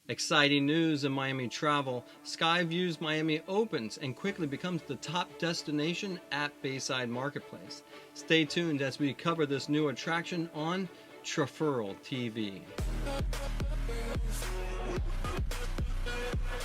Exciting news in Miami travel. Skyviews Miami opens and quickly becomes the top destination at Bayside Marketplace. Stay tuned as we cover this new attraction on Traferral TV.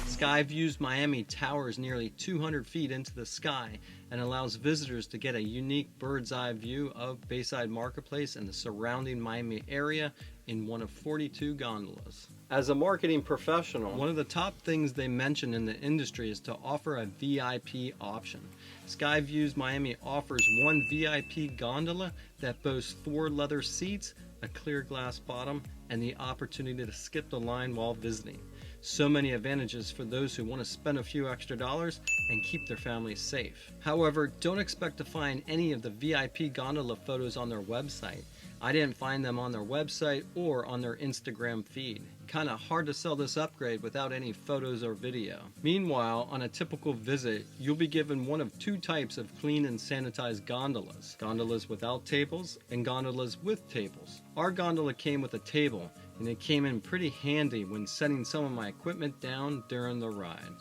Skyviews Miami towers nearly 200 feet into the sky and allows visitors to get a unique bird's eye view of Bayside Marketplace and the surrounding Miami area in one of 42 gondolas. As a marketing professional, one of the top things they mention in the industry is to offer a VIP option. Skyviews Miami offers one VIP gondola that boasts 4 leather seats, a clear glass bottom, and the opportunity to skip the line while visiting. So many advantages for those who want to spend a few extra dollars and keep their families safe. However, don't expect to find any of the VIP gondola photos on their website. I didn't find them on their website or on their Instagram feed. Kinda hard to sell this upgrade without any photos or video. Meanwhile, on a typical visit, you'll be given one of 2 types of clean and sanitized gondolas. Gondolas without tables and gondolas with tables. Our gondola came with a table, and it came in pretty handy when setting some of my equipment down during the ride.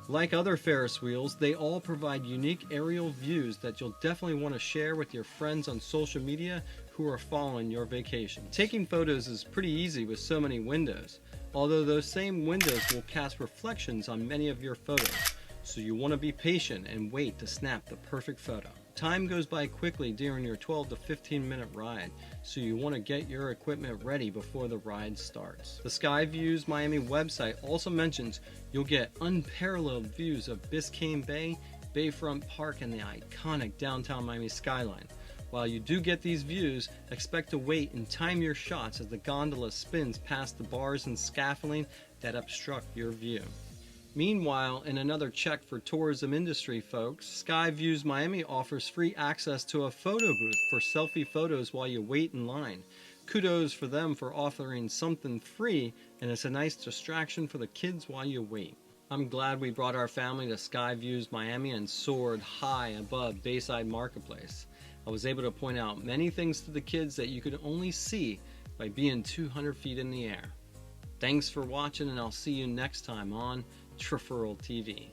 Like other Ferris wheels, they all provide unique aerial views that you'll definitely want to share with your friends on social media who are following your vacation. Taking photos is pretty easy with so many windows, although those same windows will cast reflections on many of your photos, so you want to be patient and wait to snap the perfect photo. Time goes by quickly during your 12 to 15 minute ride, so you want to get your equipment ready before the ride starts. The Skyviews Miami website also mentions you'll get unparalleled views of Biscayne Bay, Bayfront Park, and the iconic downtown Miami skyline. While you do get these views, expect to wait and time your shots as the gondola spins past the bars and scaffolding that obstruct your view. Meanwhile, in another check for tourism industry folks, Skyviews Miami offers free access to a photo booth for selfie photos while you wait in line. Kudos for them for offering something free, and it's a nice distraction for the kids while you wait. I'm glad we brought our family to Skyviews Miami and soared high above Bayside Marketplace. I was able to point out many things to the kids that you could only see by being 200 feet in the air. Thanks for watching, and I'll see you next time on Traferral TV.